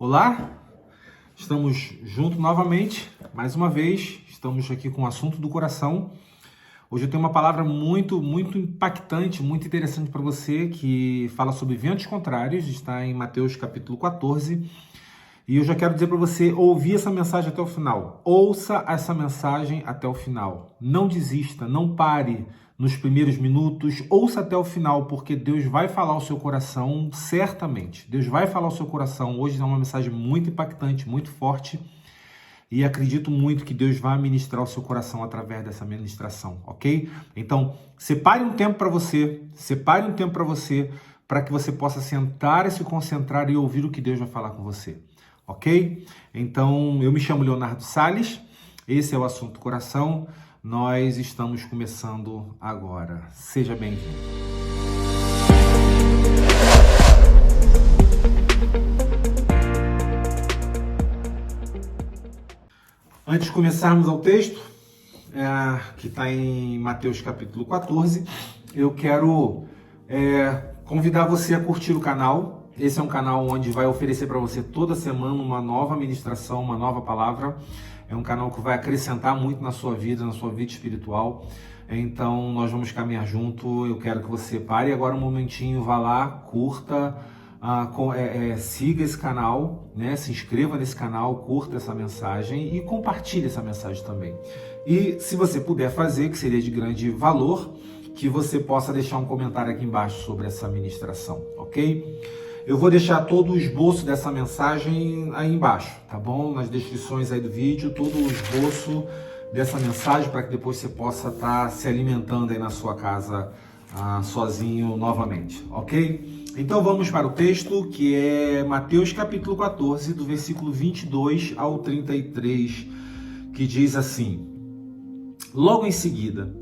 Olá, estamos juntos novamente, mais uma vez, estamos aqui com o assunto do coração. Hoje eu tenho uma palavra muito impactante, muito interessante para você, que fala sobre ventos contrários, está em Mateus capítulo 14, e eu já quero dizer para você ouvir essa mensagem até o final. Ouça essa mensagem até o final, não desista, não pare nos primeiros minutos, ouça até o final, porque Deus vai falar ao seu coração, certamente. Deus vai falar ao seu coração. Hoje é uma mensagem muito impactante, muito forte, e acredito muito que Deus vai ministrar o seu coração através dessa ministração, ok? Então, separe um tempo para você, para que você possa sentar e se concentrar e ouvir o que Deus vai falar com você, ok? Então, eu me chamo Leonardo Salles, esse é o Assunto Coração. Nós estamos começando agora. Seja bem-vindo. Antes de começarmos ao texto, que está em Mateus capítulo 14, eu quero convidar você a curtir o canal. Esse é um canal onde vai oferecer para você toda semana uma nova ministração, uma nova palavra. É um canal que vai acrescentar muito na sua vida espiritual. Então, nós vamos caminhar junto. Eu quero que você pare agora um momentinho, vá lá, curta, siga esse canal, né? Se inscreva nesse canal, curta essa mensagem e compartilhe essa mensagem também. E se você puder fazer, que seria de grande valor, que você possa deixar um comentário aqui embaixo sobre essa ministração, ok? Eu vou deixar todo o esboço dessa mensagem aí embaixo, tá bom? Nas descrições aí do vídeo, todo o esboço dessa mensagem para que depois você possa estar se alimentando aí na sua casa sozinho novamente, ok? Então vamos para o texto, que é Mateus capítulo 14, do versículo 22 ao 33, que diz assim: Logo em seguida,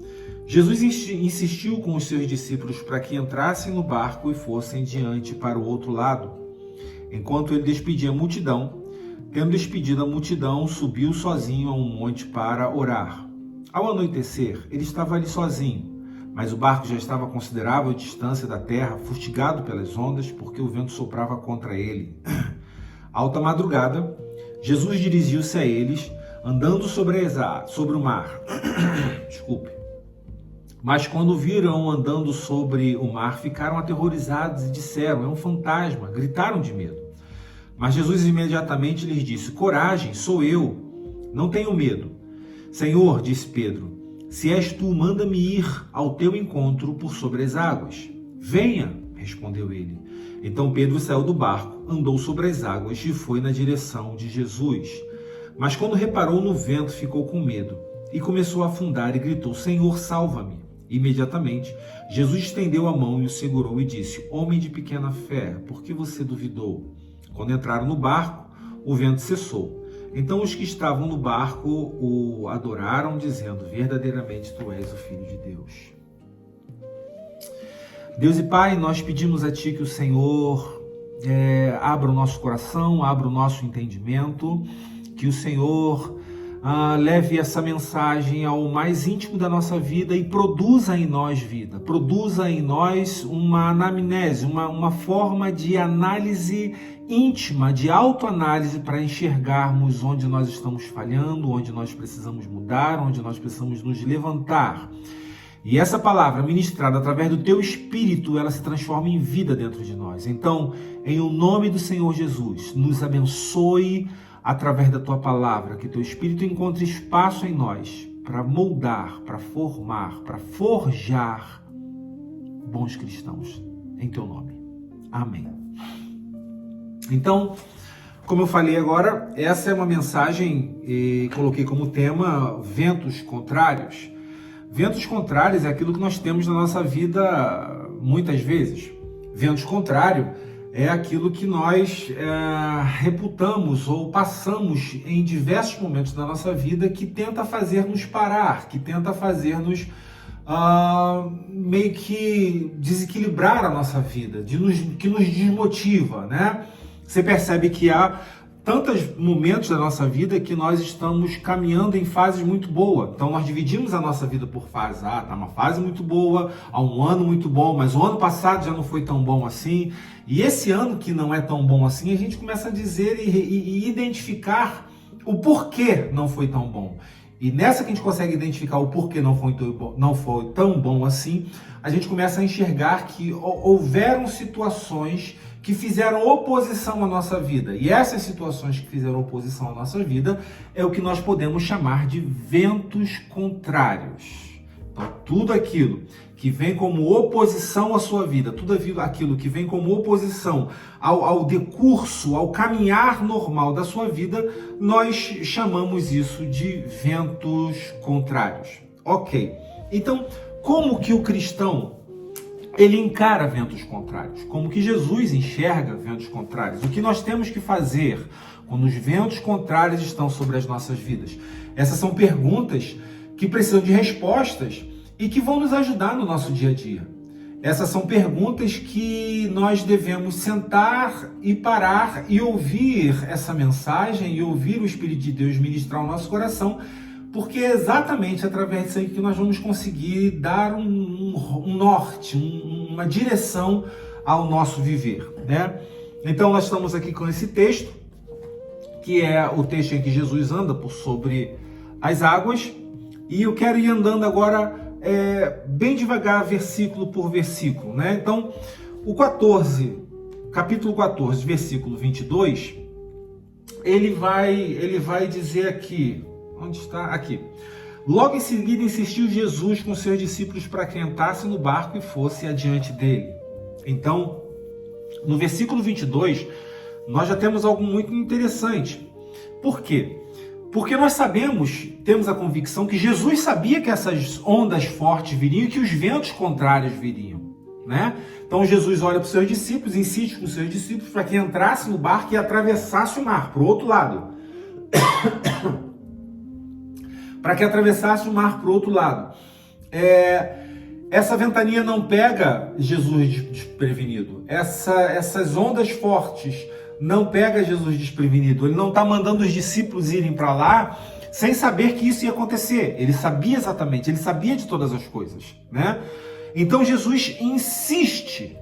Jesus insistiu com os seus discípulos para que entrassem no barco e fossem diante para o outro lado. Enquanto ele despedia a multidão, tendo despedido a multidão, subiu sozinho a um monte para orar. Ao anoitecer, ele estava ali sozinho, mas o barco já estava a considerável distância da terra, fustigado pelas ondas, porque o vento soprava contra ele. Alta madrugada, Jesus dirigiu-se a eles, andando sobre o mar. Desculpe. Mas quando viram andando sobre o mar, ficaram aterrorizados e disseram: é um fantasma, gritaram de medo. Mas Jesus imediatamente lhes disse: coragem, sou eu, não tenham medo. Senhor, disse Pedro, se és tu, manda-me ir ao teu encontro por sobre as águas. Venha, respondeu ele. Então Pedro saiu do barco, andou sobre as águas e foi na direção de Jesus. Mas quando reparou no vento, ficou com medo e começou a afundar e gritou: Senhor, salva-me. Imediatamente, Jesus estendeu a mão e o segurou e disse: Homem de pequena fé, por que você duvidou? Quando entraram no barco, o vento cessou. Então os que estavam no barco o adoraram, dizendo: verdadeiramente tu és o Filho de Deus. Deus e Pai, nós pedimos a Ti que o Senhor abra o nosso coração, abra o nosso entendimento, que o Senhor leve essa mensagem ao mais íntimo da nossa vida e produza em nós vida, produza em nós uma anamnese, uma forma de análise íntima, de autoanálise para enxergarmos onde nós estamos falhando, onde nós precisamos mudar, onde nós precisamos nos levantar. E essa palavra ministrada através do Teu Espírito, ela se transforma em vida dentro de nós. Então, em o nome do Senhor Jesus, nos abençoe através da Tua palavra, que Teu Espírito encontre espaço em nós para moldar, para formar, para forjar bons cristãos, em Teu nome. Amém. Então, como eu falei agora, essa é uma mensagem e coloquei como tema ventos contrários. Ventos contrários é aquilo que nós temos na nossa vida muitas vezes. Ventos contrários é aquilo que nós reputamos ou passamos em diversos momentos da nossa vida que tenta fazer-nos parar, que tenta fazer-nos meio que desequilibrar a nossa vida, que nos desmotiva, né? Você percebe que tantos momentos da nossa vida que nós estamos caminhando em fases muito boas. Então nós dividimos a nossa vida por fases. Tá uma fase muito boa, há um ano muito bom, mas o ano passado já não foi tão bom assim. E esse ano que não é tão bom assim, a gente começa a dizer e identificar o porquê não foi tão bom. E nessa que a gente consegue identificar o porquê não foi tão bom assim, a gente começa a enxergar que houveram situações que fizeram oposição à nossa vida. E essas situações que fizeram oposição à nossa vida é o que nós podemos chamar de ventos contrários. Então, tudo aquilo que vem como oposição à sua vida, tudo aquilo que vem como oposição ao decurso, ao caminhar normal da sua vida, nós chamamos isso de ventos contrários. Ok. Então, como que o cristão ele encara ventos contrários? Como que Jesus enxerga ventos contrários? O que nós temos que fazer quando os ventos contrários estão sobre as nossas vidas? Essas são perguntas que precisam de respostas e que vão nos ajudar no nosso dia a dia. Essas são perguntas que nós devemos sentar e parar e ouvir essa mensagem e ouvir o Espírito de Deus ministrar o nosso coração, porque é exatamente através disso aí que nós vamos conseguir dar um norte, uma direção ao nosso viver, né? Então nós estamos aqui com esse texto, que é o texto em que Jesus anda por sobre as águas, e eu quero ir andando agora bem devagar, versículo por versículo, né? Então, capítulo 14, versículo 22, ele vai dizer aqui, onde está? Aqui. Logo em seguida insistiu Jesus com seus discípulos para que entrasse no barco e fosse adiante dele. Então, no versículo 22, nós já temos algo muito interessante. Por quê? Porque nós temos a convicção que Jesus sabia que essas ondas fortes viriam e que os ventos contrários viriam, né? Então Jesus olha para os seus discípulos, insiste com os seus discípulos para que entrasse no barco e atravessasse o mar para o outro lado. Para que atravessasse o mar para o outro lado. Essa ventania não pega Jesus desprevenido. Essas ondas fortes não pega Jesus desprevenido. Ele não está mandando os discípulos irem para lá sem saber que isso ia acontecer. Ele sabia exatamente, ele sabia de todas as coisas, né? Então Jesus insiste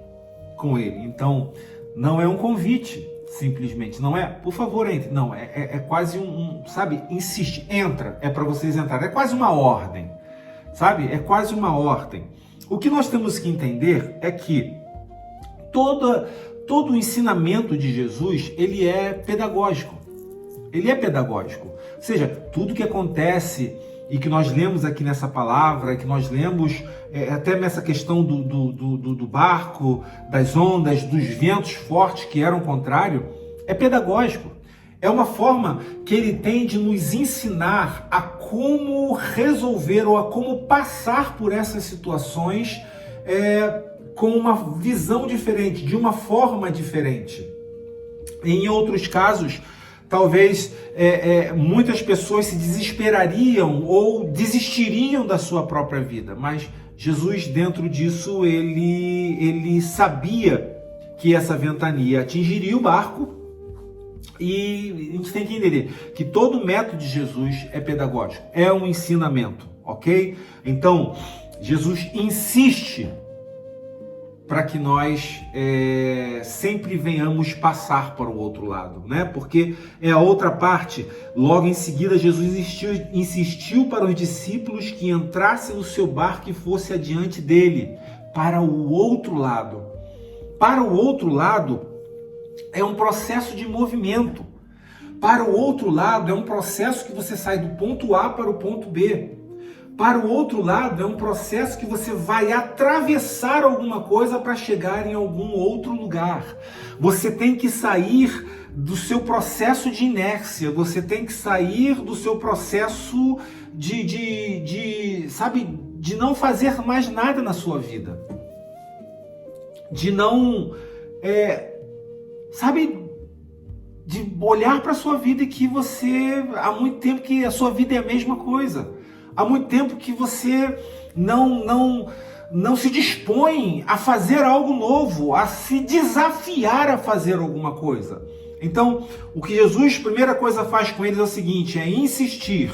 com ele. Então não é um convite, simplesmente. Não é, por favor, entre. Não, é quase sabe, insiste, entra, é para vocês entrarem. É quase uma ordem, sabe? É quase uma ordem. O que nós temos que entender é que todo o ensinamento de Jesus, ele é pedagógico. Ele é pedagógico. Ou seja, tudo que acontece e que nós lemos aqui nessa palavra, que nós lemos até nessa questão do barco, das ondas, dos ventos fortes que eram contrários, é pedagógico. É uma forma que ele tem de nos ensinar a como resolver ou a como passar por essas situações com uma visão diferente, de uma forma diferente. Em outros casos, talvez muitas pessoas se desesperariam ou desistiriam da sua própria vida, mas Jesus, dentro disso, ele sabia que essa ventania atingiria o barco, e a gente tem que entender que todo método de Jesus é pedagógico, é um ensinamento, ok? Então, Jesus insiste para que nós sempre venhamos passar para o outro lado, né? Porque é a outra parte. Logo em seguida, Jesus insistiu para os discípulos que entrassem no seu barco e fosse adiante dele, para o outro lado. Para o outro lado é um processo de movimento. Para o outro lado é um processo que você sai do ponto A para o ponto B. Para o outro lado é um processo que você vai atravessar alguma coisa para chegar em algum outro lugar. Você tem que sair do seu processo de inércia, você tem que sair do seu processo de não fazer mais nada na sua vida. De não, de olhar para a sua vida e que você, há muito tempo que a sua vida é a mesma coisa. Há muito tempo que você não se dispõe a fazer algo novo, a se desafiar a fazer alguma coisa. Então, o que Jesus, primeira coisa, faz com eles é o seguinte, é insistir,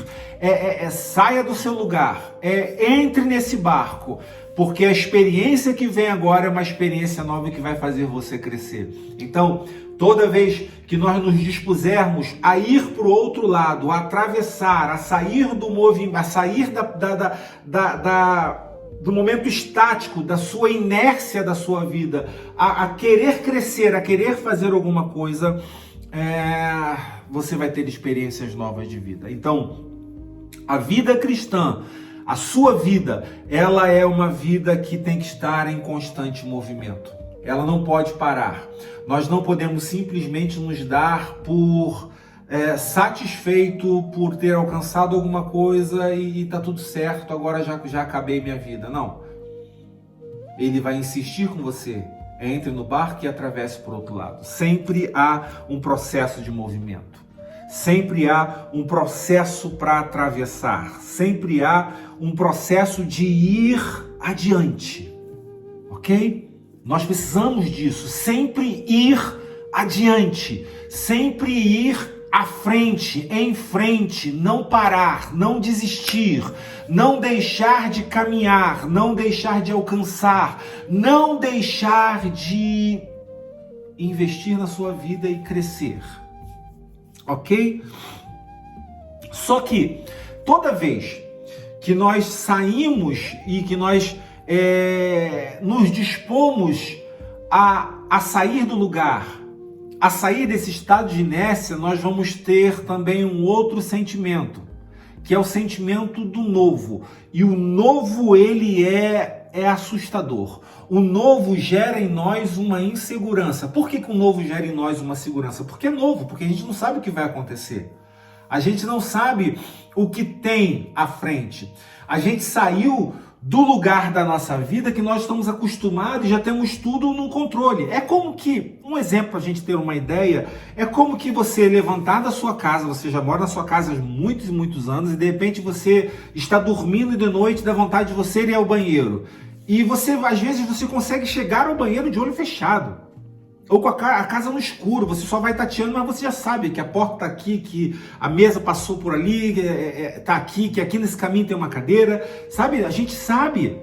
saia do seu lugar, entre nesse barco, porque a experiência que vem agora é uma experiência nova que vai fazer você crescer. Então, toda vez que nós nos dispusermos a ir para o outro lado, a atravessar, a sair do movimento, a sair do momento estático, da sua inércia da sua vida, a querer crescer, a querer fazer alguma coisa, você vai ter experiências novas de vida. Então, a vida cristã, a sua vida, ela é uma vida que tem que estar em constante movimento. Ela não pode parar. Nós não podemos simplesmente nos dar por satisfeito por ter alcançado alguma coisa e tá tudo certo, agora já acabei minha vida. Não. Ele vai insistir com você. Entre no barco e atravesse por outro lado. Sempre há um processo de movimento. Sempre há um processo para atravessar. Sempre há um processo de ir adiante. Ok? Nós precisamos disso. Sempre ir adiante. Sempre ir à frente, em frente, não parar, não desistir, não deixar de caminhar, não deixar de alcançar, não deixar de investir na sua vida e crescer. Ok? Só que toda vez que nós saímos e que nós nos dispomos a sair do lugar, a sair desse estado de inércia, nós vamos ter também um outro sentimento, que é o sentimento do novo. E o novo, ele é assustador. O novo gera em nós uma insegurança. Por que o novo gera em nós uma segurança? Porque é novo, porque a gente não sabe o que vai acontecer. A gente não sabe o que tem à frente. A gente saiu do lugar da nossa vida que nós estamos acostumados e já temos tudo no controle. É como que, um exemplo para a gente ter uma ideia, é como que você levantar da sua casa, você já mora na sua casa há muitos e muitos anos e de repente você está dormindo de noite, dá vontade de você ir ao banheiro. E você, às vezes, você consegue chegar ao banheiro de olho fechado. Ou com a casa no escuro, você só vai tateando, mas você já sabe que a porta está aqui, que a mesa passou por ali, está aqui, que aqui nesse caminho tem uma cadeira. Sabe? A gente sabe.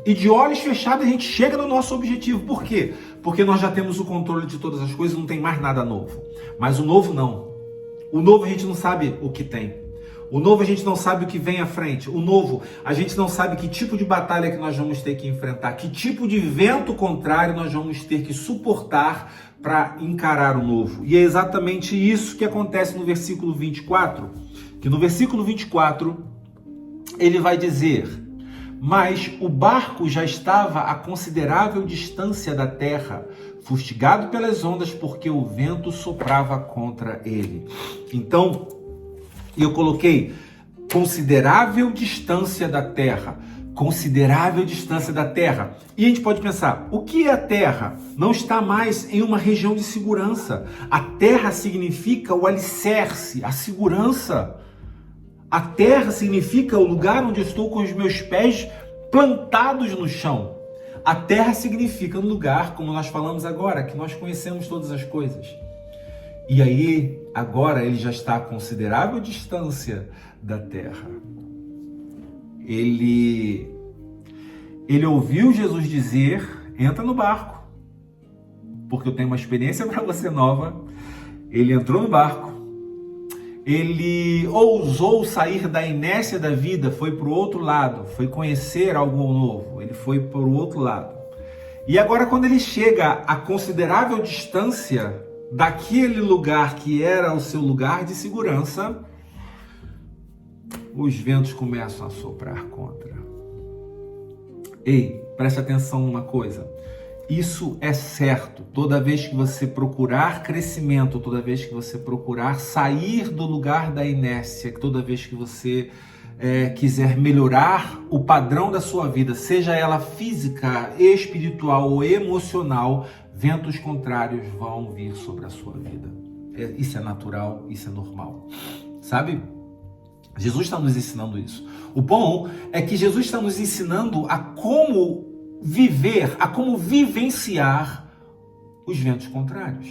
E de olhos fechados a gente chega no nosso objetivo. Por quê? Porque nós já temos o controle de todas as coisas, não tem mais nada novo. Mas o novo não. O novo a gente não sabe o que tem. O novo a gente não sabe o que vem à frente. O novo a gente não sabe que tipo de batalha que nós vamos ter que enfrentar, que tipo de vento contrário nós vamos ter que suportar para encarar o novo. E é exatamente isso que acontece no versículo 24, que no versículo 24 ele vai dizer: mas o barco já estava a considerável distância da terra, fustigado pelas ondas, porque o vento soprava contra ele. Então, eu coloquei considerável distância da terra. Considerável distância da terra. E a gente pode pensar, o que é a terra? Não está mais em uma região de segurança. A terra significa o alicerce, a segurança. A terra significa o lugar onde eu estou com os meus pés plantados no chão. A terra significa um lugar, como nós falamos agora, que nós conhecemos todas as coisas. E aí, agora ele já está a considerável distância da terra. Ele ouviu Jesus dizer, entra no barco, porque eu tenho uma experiência para você nova. Ele entrou no barco. Ele ousou sair da inércia da vida, foi para o outro lado, foi conhecer algo novo, ele foi para o outro lado. E agora, quando ele chega a considerável distância daquele lugar que era o seu lugar de segurança, os ventos começam a soprar contra. Ei, preste atenção numa coisa. Isso é certo. Toda vez que você procurar crescimento, toda vez que você procurar sair do lugar da inércia, toda vez que você quiser melhorar o padrão da sua vida, seja ela física, espiritual ou emocional, ventos contrários vão vir sobre a sua vida. Isso é natural, isso é normal. Sabe? Jesus está nos ensinando isso. O bom é que Jesus está nos ensinando a como viver, a como vivenciar os ventos contrários.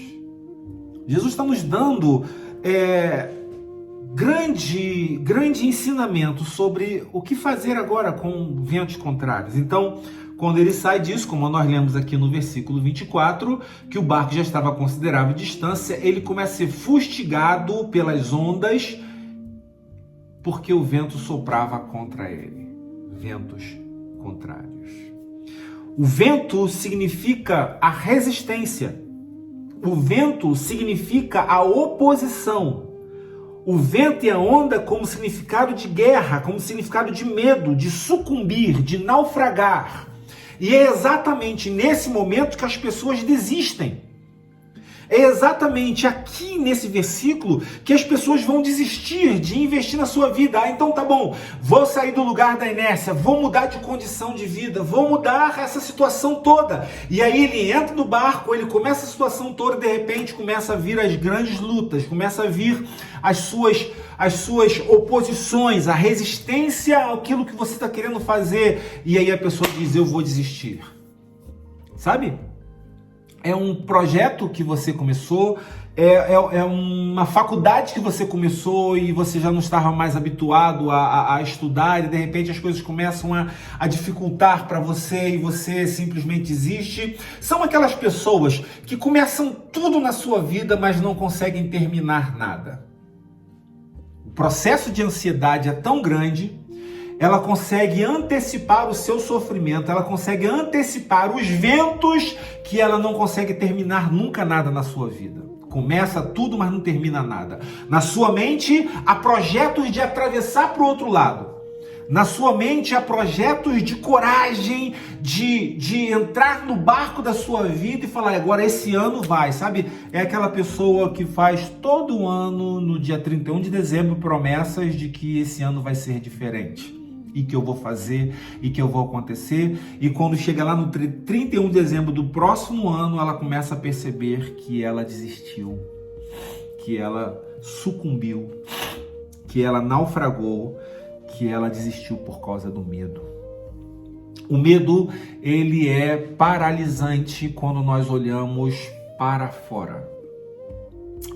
Jesus está nos dando grande ensinamento sobre o que fazer agora com ventos contrários. Então, quando ele sai disso, como nós lemos aqui no versículo 24, que o barco já estava a considerável distância, ele começa a ser fustigado pelas ondas, porque o vento soprava contra ele. Ventos contrários. O vento significa a resistência. O vento significa a oposição. O vento e a onda como significado de guerra, como significado de medo, de sucumbir, de naufragar. E é exatamente nesse momento que as pessoas desistem. É exatamente aqui nesse versículo que as pessoas vão desistir de investir na sua vida. Então tá bom, vou sair do lugar da inércia, vou mudar de condição de vida, vou mudar essa situação toda. E aí ele entra no barco, ele começa a situação toda e de repente começa a vir as grandes lutas, começa a vir as suas oposições, a resistência àquilo que você está querendo fazer. E aí a pessoa diz, eu vou desistir. Sabe? É um projeto que você começou, é uma faculdade que você começou e você já não estava mais habituado a estudar e de repente as coisas começam a dificultar para você e você simplesmente desiste. São aquelas pessoas que começam tudo na sua vida, mas não conseguem terminar nada. O processo de ansiedade é tão grande, ela consegue antecipar o seu sofrimento, ela consegue antecipar os ventos que ela não consegue terminar nunca nada na sua vida. Começa tudo, mas não termina nada. Na sua mente, há projetos de atravessar para o outro lado. Na sua mente, há projetos de coragem, de entrar no barco da sua vida e falar, agora esse ano vai, sabe? É aquela pessoa que faz todo ano, no dia 31 de dezembro, promessas de que esse ano vai ser diferente. E que eu vou fazer, e que eu vou acontecer. E quando chega lá no 31 de dezembro do próximo ano, ela começa a perceber que ela desistiu, que ela sucumbiu, que ela naufragou, que ela desistiu por causa do medo. O medo, ele é paralisante quando nós olhamos para fora.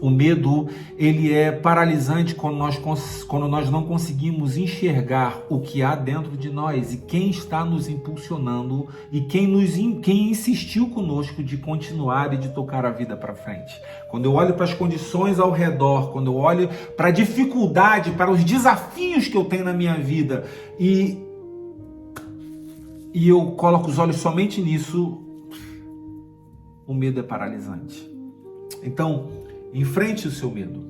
O medo, ele é paralisante quando nós não conseguimos enxergar o que há dentro de nós e quem está nos impulsionando e quem insistiu conosco de continuar e de tocar a vida para frente. Quando eu olho para as condições ao redor, quando eu olho para a dificuldade, para os desafios que eu tenho na minha vida e eu coloco os olhos somente nisso, o medo é paralisante. Então, enfrente o seu medo,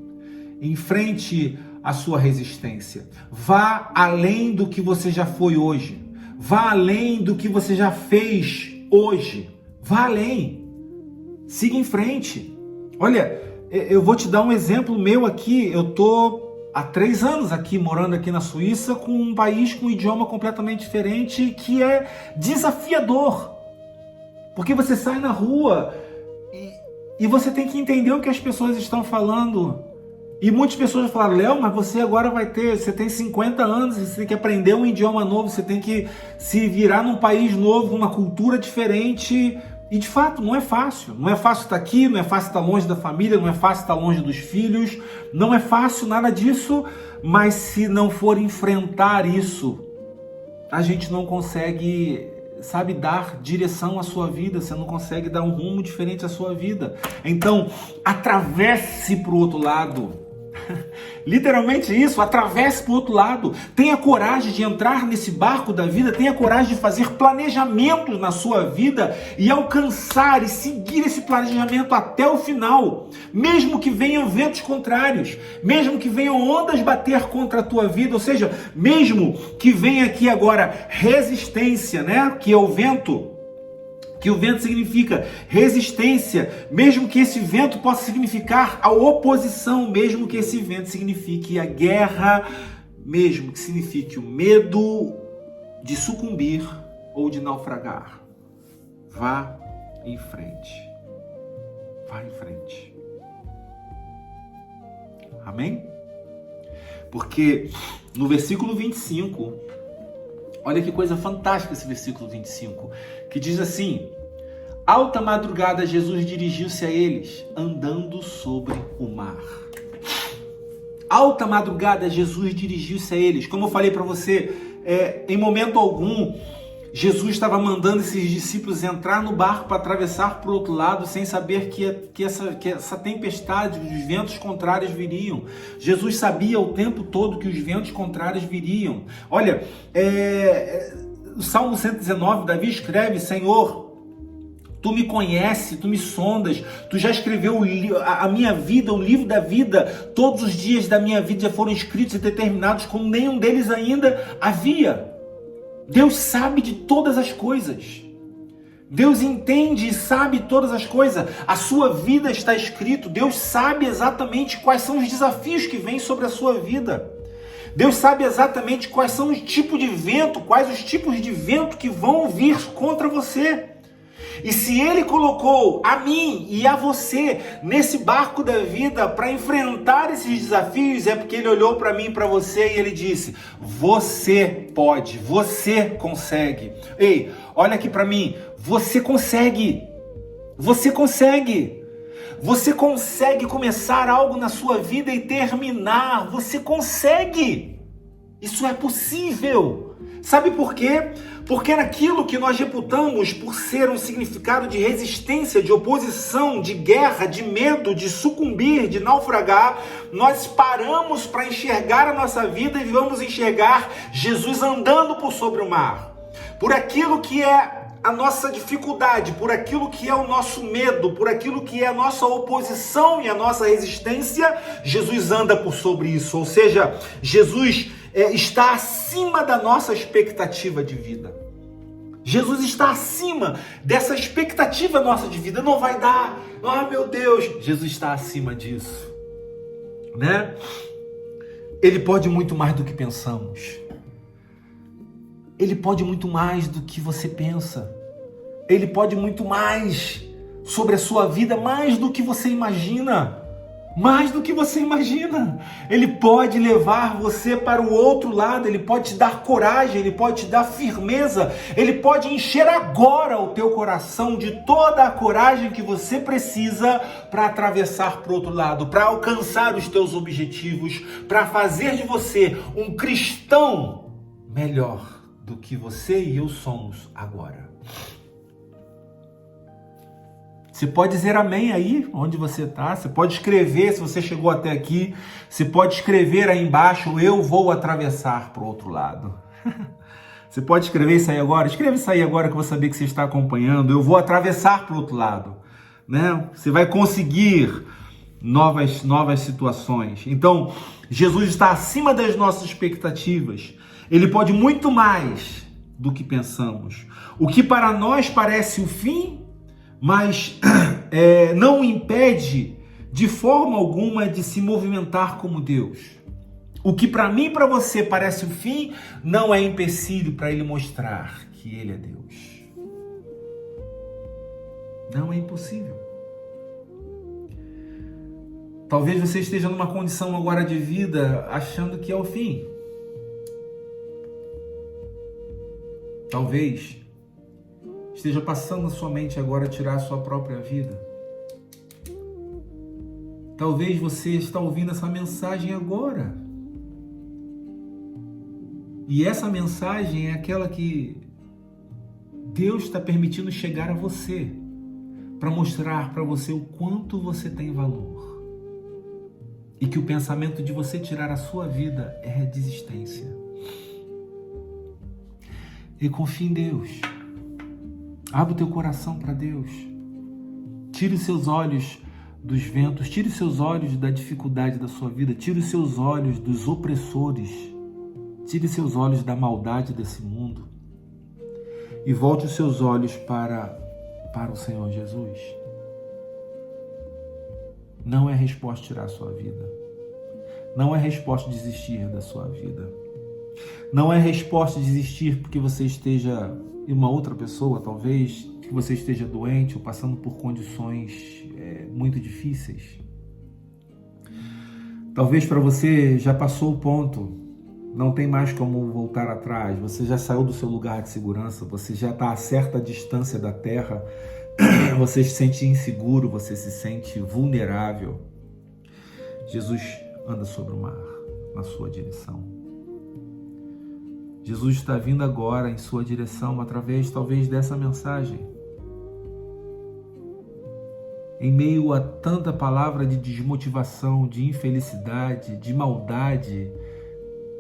enfrente a sua resistência, vá além do que você já foi hoje, vá além do que você já fez hoje, vá além, siga em frente. Olha, eu vou te dar um exemplo meu aqui, eu tô há 3 anos aqui, morando aqui na Suíça, com um país com um idioma completamente diferente, que é desafiador, porque você sai na rua e você tem que entender o que as pessoas estão falando. E muitas pessoas falam, Léo, mas você agora você tem 50 anos, você tem que aprender um idioma novo, você tem que se virar num país novo, uma cultura diferente. E de fato, não é fácil. Não é fácil estar aqui, não é fácil estar longe da família, não é fácil estar longe dos filhos, não é fácil nada disso, mas se não for enfrentar isso, a gente não consegue, sabe, dar direção à sua vida, você não consegue dar um rumo diferente à sua vida. Então, atravesse para o outro lado. Literalmente isso, atravesse para o outro lado. Tenha coragem de entrar nesse barco da vida, tenha coragem de fazer planejamentos na sua vida e alcançar e seguir esse planejamento até o final. Mesmo que venham ventos contrários, mesmo que venham ondas bater contra a tua vida, ou seja, mesmo que venha aqui agora resistência, né? Que é o vento. Que o vento significa resistência, mesmo que esse vento possa significar a oposição, mesmo que esse vento signifique a guerra, mesmo que signifique o medo de sucumbir ou de naufragar. Vá em frente. Vá em frente. Amém? Porque no versículo 25... olha que coisa fantástica esse versículo 25, que diz assim: Alta madrugada, Jesus dirigiu-se a eles, andando sobre o mar. Alta madrugada, Jesus dirigiu-se a eles. Como eu falei para você, em momento algum, Jesus estava mandando esses discípulos entrar no barco para atravessar para o outro lado, sem saber que essa tempestade, os ventos contrários viriam. Jesus sabia o tempo todo que os ventos contrários viriam. Olha, o Salmo 119, Davi escreve: Senhor, Tu me conheces, Tu me sondas, Tu já escreveu a minha vida, o livro da vida. Todos os dias da minha vida já foram escritos e determinados, como nenhum deles ainda havia. Deus sabe de todas as coisas. Deus entende e sabe todas as coisas. A sua vida está escrito. Deus sabe exatamente quais são os desafios que vêm sobre a sua vida. Deus sabe exatamente quais são os tipos de vento, quais os tipos de vento que vão vir contra você. E se Ele colocou a mim e a você nesse barco da vida para enfrentar esses desafios, é porque Ele olhou para mim e para você e Ele disse: você pode, você consegue. Ei, olha aqui para mim, você consegue. Você consegue. Você consegue começar algo na sua vida e terminar. Você consegue. Isso é possível. Sabe por quê? Porque naquilo que nós reputamos por ser um significado de resistência, de oposição, de guerra, de medo, de sucumbir, de naufragar, nós paramos para enxergar a nossa vida e vamos enxergar Jesus andando por sobre o mar. Por aquilo que é a nossa dificuldade, por aquilo que é o nosso medo, por aquilo que é a nossa oposição e a nossa resistência, Jesus anda por sobre isso. Ou seja, Jesus está acima da nossa expectativa de vida. Jesus está acima dessa expectativa nossa de vida. Não vai dar. Ah, meu Deus. Jesus está acima disso, né? Ele pode muito mais do que pensamos. Ele pode muito mais do que você pensa. Ele pode muito mais sobre a sua vida, mais do que você imagina. Mais do que você imagina. Ele pode levar você para o outro lado. Ele pode te dar coragem. Ele pode te dar firmeza. Ele pode encher agora o teu coração de toda a coragem que você precisa para atravessar para o outro lado, para alcançar os teus objetivos, para fazer de você um cristão melhor do que você e eu somos agora. Você pode dizer amém aí, onde você está. Você pode escrever, se você chegou até aqui, você pode escrever aí embaixo: eu vou atravessar para o outro lado. Você pode escrever isso aí agora? Escreve isso aí agora que eu vou saber que você está acompanhando. Eu vou atravessar para o outro lado, né? Você vai conseguir novas situações. Então, Jesus está acima das nossas expectativas. Ele pode muito mais do que pensamos. O que para nós parece o fim, mas não impede de forma alguma de se movimentar como Deus. O que para mim e para você parece o fim, não é empecilho para Ele mostrar que Ele é Deus. Não é impossível. Talvez você esteja numa condição agora de vida achando que é o fim. Talvez esteja passando na sua mente agora a tirar a sua própria vida. Talvez você está ouvindo essa mensagem agora. E essa mensagem é aquela que Deus está permitindo chegar a você, para mostrar para você o quanto você tem valor. E que o pensamento de você tirar a sua vida é desistência. E confie em Deus. Abra o teu coração para Deus. Tire os seus olhos dos ventos, tire os seus olhos da dificuldade da sua vida, tire os seus olhos dos opressores, tire os seus olhos da maldade desse mundo e volte os seus olhos para o Senhor Jesus. Não é resposta tirar a sua vida. Não é resposta desistir da sua vida. Não é resposta desistir porque você esteja em uma outra pessoa, talvez, que você esteja doente ou passando por condições muito difíceis. Talvez para você já passou o ponto, não tem mais como voltar atrás, você já saiu do seu lugar de segurança, você já está a certa distância da terra, você se sente inseguro, você se sente vulnerável, Jesus anda sobre o mar na sua direção. Jesus está vindo agora em sua direção através talvez dessa mensagem. Em meio a tanta palavra de desmotivação, de infelicidade, de maldade,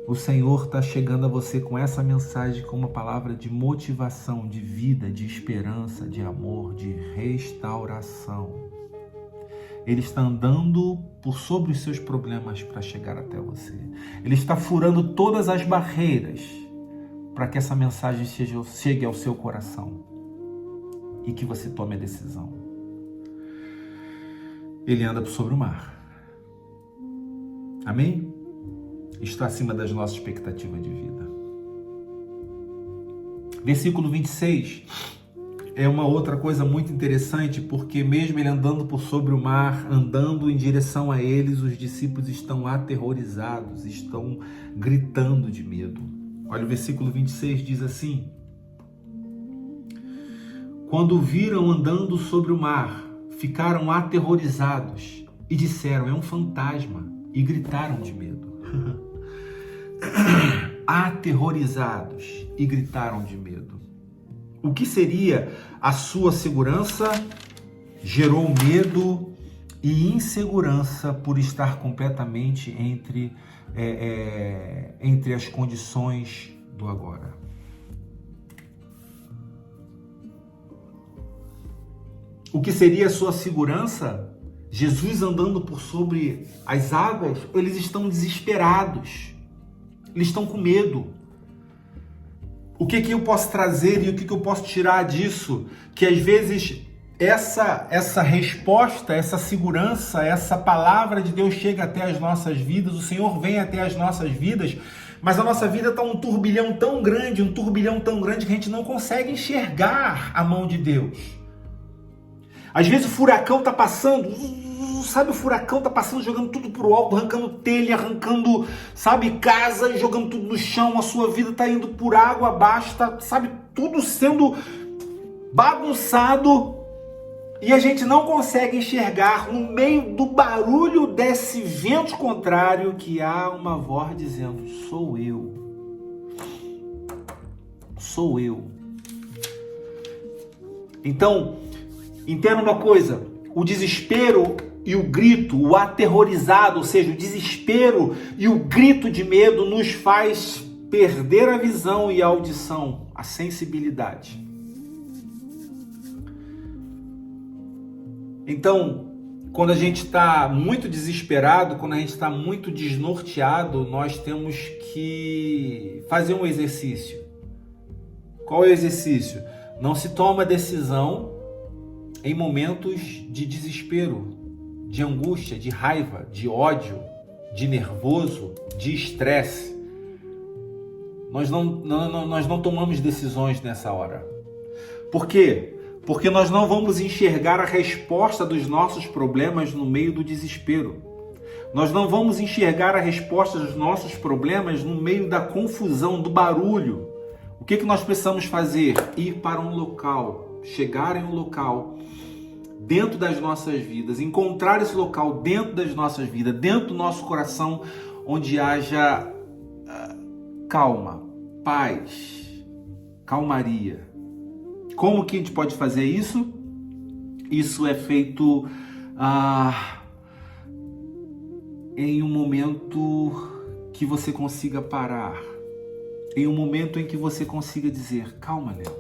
o Senhor está chegando a você com essa mensagem, com uma palavra de motivação, de vida, de esperança, de amor, de restauração. Ele está andando por sobre os seus problemas para chegar até você. Ele está furando todas as barreiras para que essa mensagem chegue ao seu coração e que você tome a decisão. Ele anda sobre o mar. Amém? Está acima das nossas expectativas de vida. Versículo 26 é uma outra coisa muito interessante, porque mesmo ele andando por sobre o mar, andando em direção a eles, os discípulos estão aterrorizados, estão gritando de medo. Olha, o versículo 26 diz assim: quando o viram andando sobre o mar, ficaram aterrorizados e disseram, é um fantasma, e gritaram de medo. Aterrorizados e gritaram de medo. O que seria a sua segurança gerou medo e insegurança por estar completamente entre as condições do agora. O que seria a sua segurança? Jesus andando por sobre as águas, eles estão desesperados, eles estão com medo. O que eu posso trazer e o que eu posso tirar disso? Que às vezes essa resposta, essa segurança, essa palavra de Deus chega até as nossas vidas, o Senhor vem até as nossas vidas, mas a nossa vida está um turbilhão tão grande que a gente não consegue enxergar a mão de Deus. Às vezes o furacão está passando, sabe, o furacão está passando, jogando tudo pro alto, arrancando telha, arrancando, sabe, casa, jogando tudo no chão, a sua vida está indo por água abaixo, tá, sabe, tudo sendo bagunçado e a gente não consegue enxergar no meio do barulho desse vento contrário que há uma voz dizendo, sou eu. Sou eu. Então, entenda uma coisa, o desespero e o grito, o aterrorizado, ou seja, o desespero e o grito de medo nos faz perder a visão e a audição, a sensibilidade. Então, quando a gente está muito desesperado, quando a gente está muito desnorteado, nós temos que fazer um exercício. Qual é o exercício? Não se toma decisão em momentos de desespero, de angústia, de raiva, de ódio, de nervoso, de estresse. Nós não tomamos decisões nessa hora. Por quê? Porque nós não vamos enxergar a resposta dos nossos problemas no meio do desespero. Nós não vamos enxergar a resposta dos nossos problemas no meio da confusão, do barulho. O que nós precisamos fazer? Ir para um local, chegar em um local dentro das nossas vidas, encontrar esse local dentro das nossas vidas, dentro do nosso coração, onde haja calma, paz, calmaria. Como que a gente pode fazer isso? Isso é feito em um momento que você consiga parar, em um momento em que você consiga dizer, calma, Léo.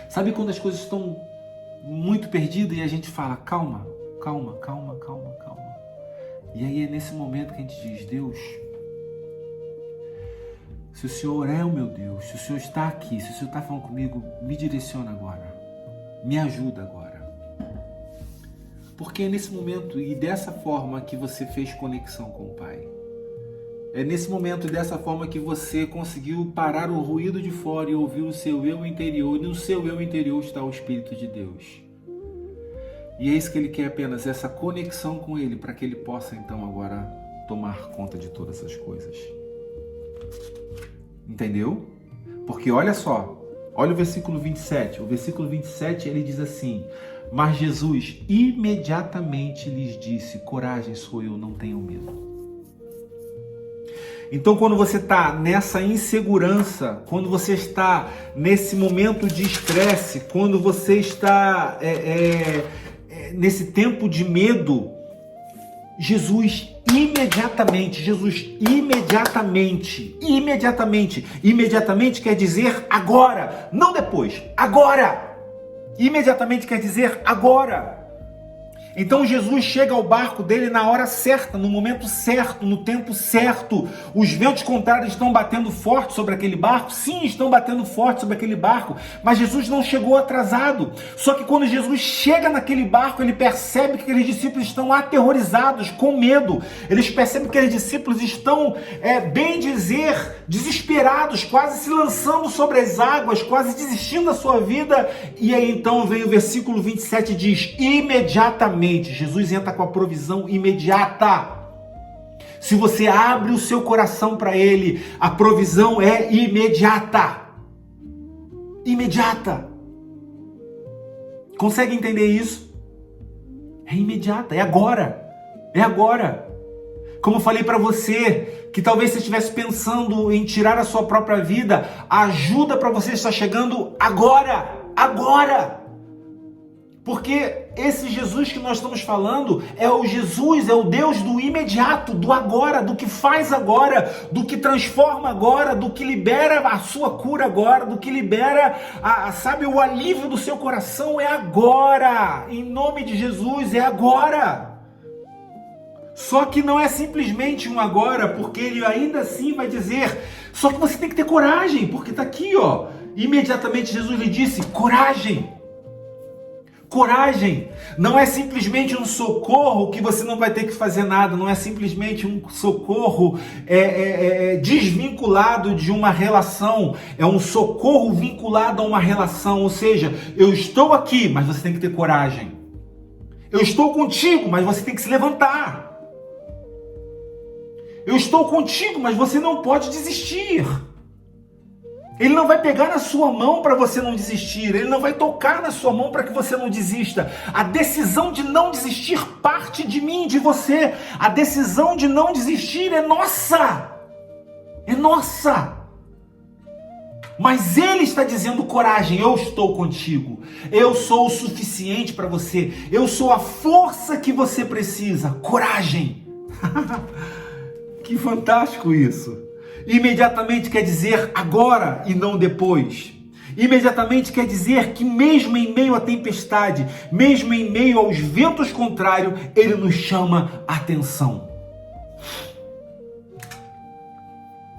Sabe quando as coisas estão muito perdidas e a gente fala, calma, calma, calma, calma, calma. E aí é nesse momento que a gente diz, Deus, se o Senhor é o meu Deus, se o Senhor está aqui, se o Senhor está falando comigo, me direciona agora, me ajuda agora. Porque é nesse momento e dessa forma que você fez conexão com o Pai. É nesse momento e dessa forma que você conseguiu parar o ruído de fora e ouvir o seu eu interior. E no seu eu interior está o Espírito de Deus. E é isso que Ele quer apenas, essa conexão com Ele, para que Ele possa então agora tomar conta de todas essas coisas. Entendeu? Porque olha só, Olha o versículo 27. O versículo 27 ele diz assim: mas Jesus imediatamente lhes disse: coragem, sou eu, não tenham medo. Então, quando você está nessa insegurança, quando você está nesse momento de estresse, quando você está nesse tempo de medo, Jesus imediatamente quer dizer agora, não depois, agora. Imediatamente quer dizer agora. Então Jesus chega ao barco dele na hora certa, no momento certo, no tempo certo. Os ventos contrários estão batendo forte sobre aquele barco. Sim, estão batendo forte sobre aquele barco, mas Jesus não chegou atrasado. Só que quando Jesus chega naquele barco, ele percebe que aqueles discípulos estão aterrorizados, com medo. Eles percebem que aqueles discípulos estão, bem dizer, desesperados, quase se lançando sobre as águas, quase desistindo da sua vida. E aí então vem o versículo 27 e diz: imediatamente Jesus entra com a provisão imediata. Se você abre o seu coração para Ele, a provisão é imediata. Imediata. Consegue entender isso? É imediata, é agora. É agora. Como eu falei para você, que talvez você estivesse pensando em tirar a sua própria vida, a ajuda para você está chegando agora. Agora. Porque esse Jesus que nós estamos falando é o Jesus, é o Deus do imediato, do agora, do que faz agora, do que transforma agora, do que libera a sua cura agora, do que libera, o alívio do seu coração é agora. Em nome de Jesus, é agora. Só que não é simplesmente um agora, porque ele ainda assim vai dizer, só que você tem que ter coragem, porque está aqui, ó. Imediatamente Jesus lhe disse, coragem. Coragem, não é simplesmente um socorro que você não vai ter que fazer nada, não é simplesmente um socorro desvinculado de uma relação, é um socorro vinculado a uma relação, ou seja, eu estou aqui, mas você tem que ter coragem. Eu estou contigo, mas você tem que se levantar. Eu estou contigo, mas você não pode desistir. Ele não vai pegar na sua mão para você não desistir. Ele não vai tocar na sua mão para que você não desista. A decisão de não desistir parte de mim, de você. A decisão de não desistir é nossa. É nossa. Mas Ele está dizendo coragem, eu estou contigo. Eu sou o suficiente para você. Eu sou a força que você precisa. Coragem. Que fantástico isso. Imediatamente quer dizer agora e não depois. Imediatamente quer dizer que mesmo em meio à tempestade, mesmo em meio aos ventos contrários, Ele nos chama a atenção.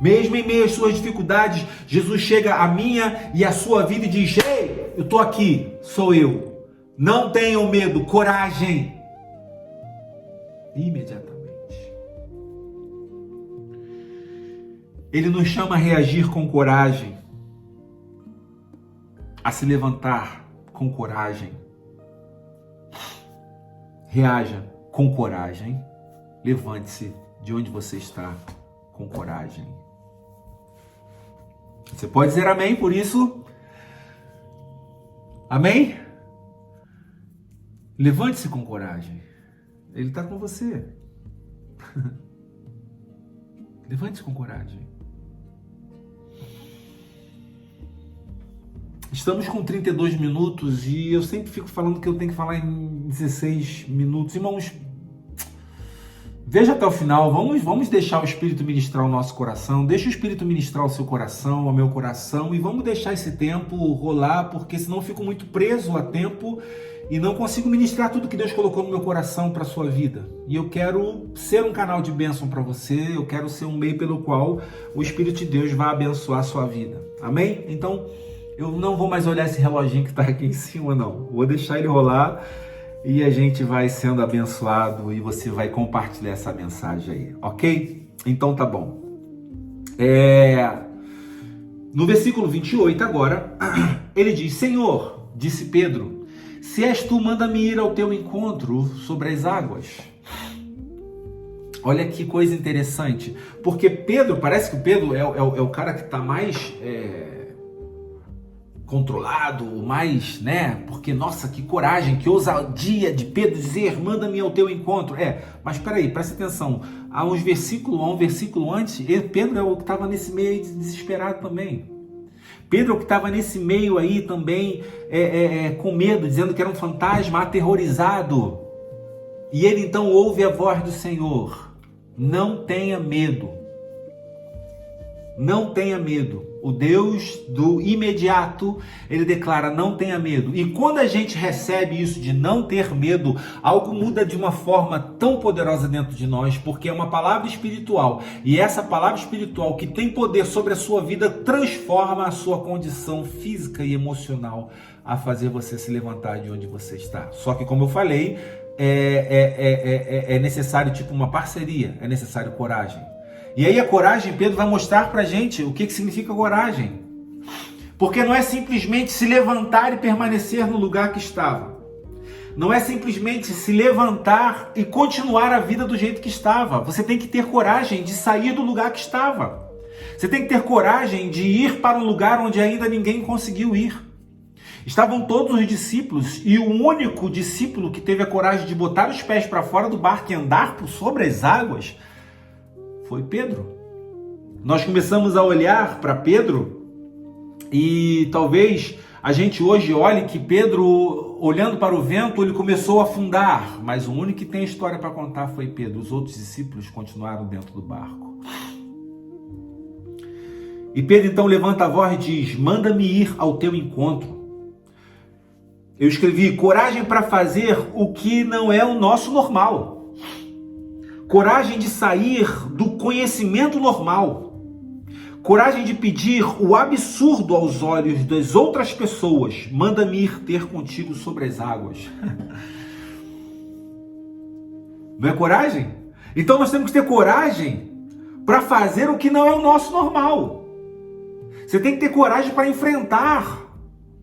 Mesmo em meio às suas dificuldades, Jesus chega à minha e à sua vida e diz, ei, eu estou aqui, sou eu. Não tenham medo, coragem. Imediatamente. Ele nos chama a reagir com coragem, a se levantar com coragem. Reaja com coragem. Levante-se de onde você está com coragem. Você pode dizer amém por isso? Amém? Levante-se com coragem. Ele está com você. Levante-se com coragem. Estamos com 32 minutos e eu sempre fico falando que eu tenho que falar em 16 minutos. Irmãos, veja até o final, vamos deixar o Espírito ministrar o nosso coração, deixa o Espírito ministrar o seu coração, o meu coração, e vamos deixar esse tempo rolar, porque senão eu fico muito preso a tempo e não consigo ministrar tudo que Deus colocou no meu coração para a sua vida. E eu quero ser um canal de bênção para você, eu quero ser um meio pelo qual o Espírito de Deus vai abençoar a sua vida. Amém? Então, eu não vou mais olhar esse reloginho que está aqui em cima, não. Vou deixar ele rolar e a gente vai sendo abençoado e você vai compartilhar essa mensagem aí, ok? Então tá bom. No versículo 28 agora, ele diz, Senhor, disse Pedro, se és tu, manda-me ir ao teu encontro sobre as águas. Olha que coisa interessante, porque Pedro, parece que Pedro é o cara que está mais... controlado, mais, né? Porque, nossa, que coragem, que ousadia de Pedro dizer, manda-me ao teu encontro. Mas peraí, presta atenção. Há um versículo antes, Pedro é o que estava nesse meio aí desesperado também. Pedro é o que estava nesse meio aí também com medo, dizendo que era um fantasma, aterrorizado. E ele então ouve a voz do Senhor. Não tenha medo. Não tenha medo. O Deus do imediato, ele declara, não tenha medo. E quando a gente recebe isso de não ter medo, algo muda de uma forma tão poderosa dentro de nós, porque é uma palavra espiritual. E essa palavra espiritual que tem poder sobre a sua vida, transforma a sua condição física e emocional a fazer você se levantar de onde você está. Só que, como eu falei, é necessário tipo uma parceria, é necessário coragem. E aí a coragem, Pedro vai mostrar pra gente o que significa coragem. Porque não é simplesmente se levantar e permanecer no lugar que estava. Não é simplesmente se levantar e continuar a vida do jeito que estava. Você tem que ter coragem de sair do lugar que estava. Você tem que ter coragem de ir para um lugar onde ainda ninguém conseguiu ir. Estavam todos os discípulos e o único discípulo que teve a coragem de botar os pés para fora do barco e andar por sobre as águas foi Pedro. Nós começamos a olhar para Pedro e talvez a gente hoje olhe que Pedro, olhando para o vento, ele começou a afundar, mas o único que tem a história para contar foi Pedro. Os outros discípulos continuaram dentro do barco. E Pedro então levanta a voz e diz, manda-me ir ao teu encontro. Eu escrevi, coragem para fazer o que não é o nosso normal. Coragem de sair do conhecimento normal. Coragem de pedir o absurdo aos olhos das outras pessoas. Manda-me ir ter contigo sobre as águas. Não é coragem? Então nós temos que ter coragem para fazer o que não é o nosso normal. Você tem que ter coragem para enfrentar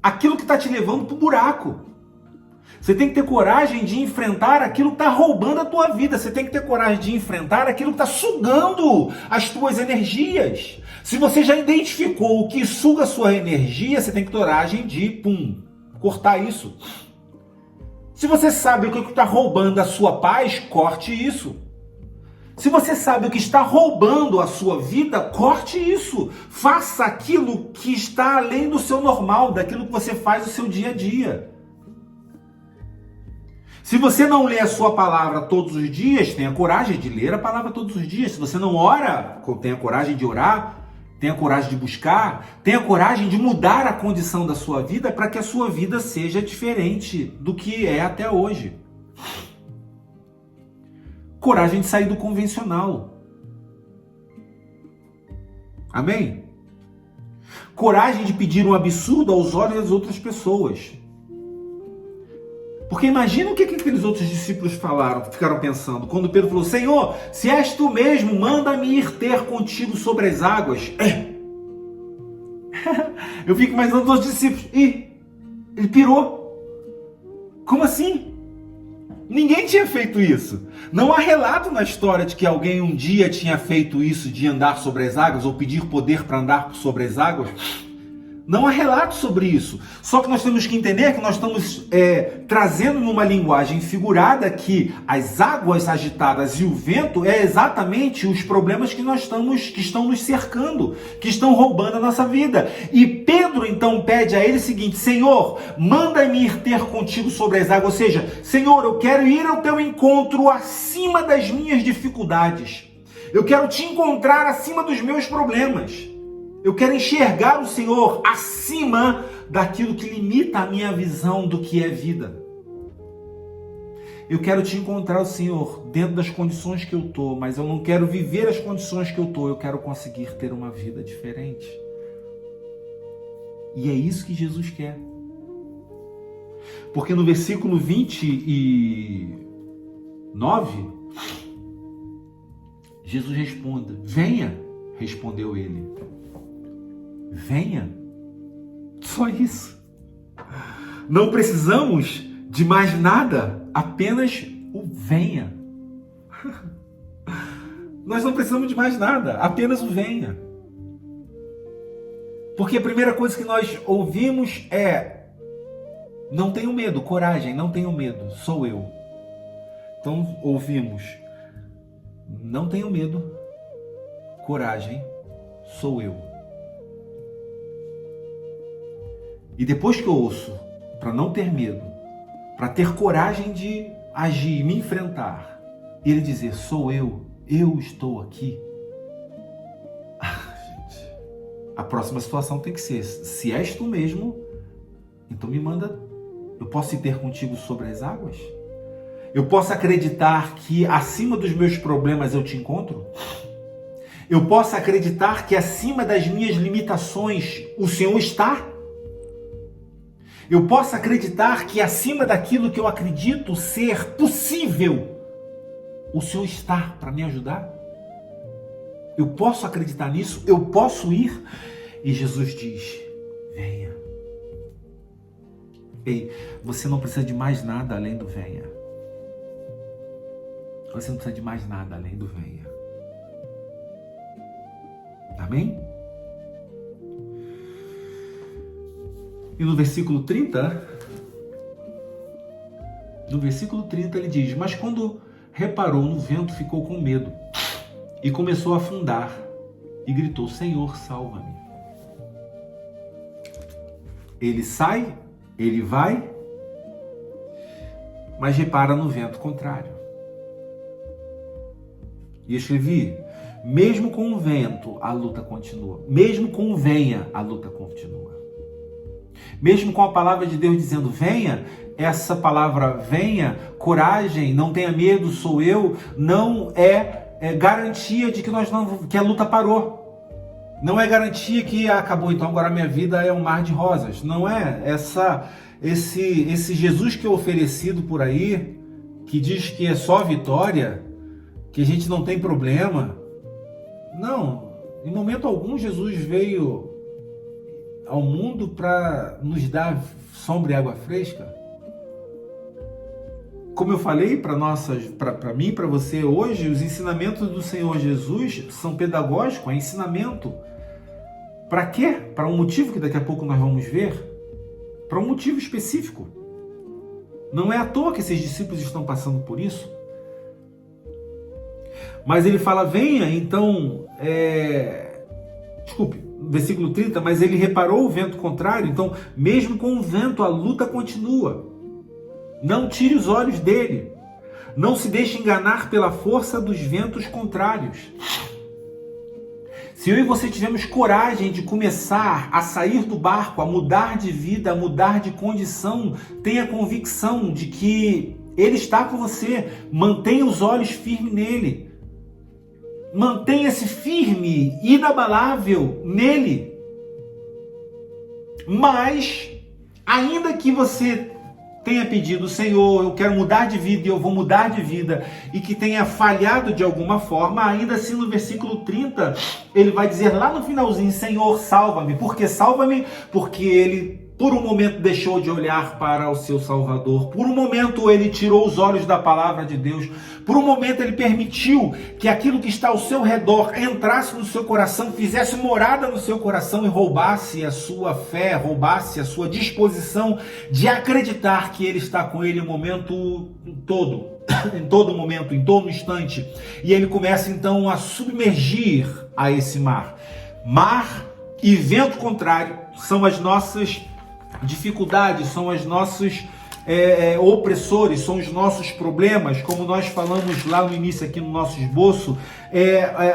aquilo que está te levando para o buraco. Você tem que ter coragem de enfrentar aquilo que está roubando a tua vida. Você tem que ter coragem de enfrentar aquilo que está sugando as tuas energias. Se você já identificou o que suga a sua energia, você tem que ter coragem de, cortar isso. Se você sabe o que está roubando a sua paz, corte isso. Se você sabe o que está roubando a sua vida, corte isso. Faça aquilo que está além do seu normal, daquilo que você faz no seu dia a dia. Se você não lê a sua palavra todos os dias, tenha coragem de ler a palavra todos os dias. Se você não ora, tenha coragem de orar, tenha coragem de buscar, tenha coragem de mudar a condição da sua vida para que a sua vida seja diferente do que é até hoje. Coragem de sair do convencional. Amém? Coragem de pedir um absurdo aos olhos das outras pessoas. Porque imagina o que aqueles outros discípulos falaram, ficaram pensando. Quando Pedro falou, Senhor, se és tu mesmo, manda-me ir ter contigo sobre as águas. Eu fico imaginando os outros discípulos. Ele pirou. Como assim? Ninguém tinha feito isso. Não há relato na história de que alguém um dia tinha feito isso de andar sobre as águas ou pedir poder para andar sobre as águas. Não há relato sobre isso. Só que nós temos que entender que nós estamos trazendo numa linguagem figurada que as águas agitadas e o vento é exatamente os problemas que estão nos cercando, que estão roubando a nossa vida. E Pedro então pede a ele o seguinte, Senhor, manda-me ir ter contigo sobre as águas. Ou seja, Senhor, eu quero ir ao teu encontro acima das minhas dificuldades. Eu quero te encontrar acima dos meus problemas. Eu quero enxergar o Senhor acima daquilo que limita a minha visão do que é vida. Eu quero te encontrar, Senhor, dentro das condições que eu estou, mas eu não quero viver as condições que eu estou, eu quero conseguir ter uma vida diferente. E é isso que Jesus quer. Porque no versículo 29, Jesus responde, venha, respondeu ele. Venha. Só isso. Não precisamos de mais nada, apenas o venha. Nós não precisamos de mais nada, apenas o venha. Porque a primeira coisa que nós ouvimos é: não tenho medo, coragem, não tenho medo, sou eu. Então ouvimos: não tenho medo, coragem, sou eu. E depois que eu ouço, para não ter medo, para ter coragem de agir, me enfrentar, e ele dizer: sou eu estou aqui. Gente, a próxima situação tem que ser: se és tu mesmo, então me manda. Eu posso ir ter contigo sobre as águas? Eu posso acreditar que acima dos meus problemas eu te encontro? Eu posso acreditar que acima das minhas limitações o Senhor está? Eu posso acreditar que acima daquilo que eu acredito ser possível, o Senhor está para me ajudar? Eu posso acreditar nisso? Eu posso ir? E Jesus diz: venha. Ei, você não precisa de mais nada além do venha. Você não precisa de mais nada além do venha. Amém? E no versículo 30, ele diz: mas quando reparou no vento, ficou com medo e começou a afundar e gritou: Senhor, salva-me. Ele sai, ele vai, mas repara no vento contrário. E escrevi: mesmo com o vento, a luta continua. Mesmo com o venha, a luta continua. Mesmo com a palavra de Deus dizendo venha, essa palavra venha, coragem, não tenha medo, sou eu, não é garantia de que a luta parou. Não é garantia que acabou, então agora a minha vida é um mar de rosas. Não é esse Jesus que é oferecido por aí, que diz que é só vitória, que a gente não tem problema. Não, em momento algum Jesus veio ao mundo para nos dar sombra e água fresca. Como eu falei para mim e para você hoje, os ensinamentos do Senhor Jesus são pedagógicos, é ensinamento. Para quê? Para um motivo que daqui a pouco nós vamos ver. Para um motivo específico. Não é à toa que esses discípulos estão passando por isso. Mas ele fala, venha, então, versículo 30, mas ele reparou o vento contrário, então, mesmo com o vento, a luta continua. Não tire os olhos dele. Não se deixe enganar pela força dos ventos contrários. Se eu e você tivermos coragem de começar a sair do barco, a mudar de vida, a mudar de condição, tenha convicção de que Ele está com você. Mantenha os olhos firmes nele. Mantenha-se firme, inabalável nele. Mas, ainda que você tenha pedido, Senhor, eu quero mudar de vida e eu vou mudar de vida, e que tenha falhado de alguma forma, ainda assim no versículo 30, ele vai dizer lá no finalzinho, Senhor, salva-me. Por que salva-me? Porque ele, por um momento, deixou de olhar para o seu Salvador. Por um momento, ele tirou os olhos da palavra de Deus. Por um momento, ele permitiu que aquilo que está ao seu redor entrasse no seu coração, fizesse morada no seu coração e roubasse a sua fé, roubasse a sua disposição de acreditar que ele está com ele o momento todo, em todo momento, em todo instante. E ele começa, então, a submergir a esse mar. Mar e vento contrário são as nossas dificuldades, são os nossos opressores, são os nossos problemas, como nós falamos lá no início aqui no nosso esboço,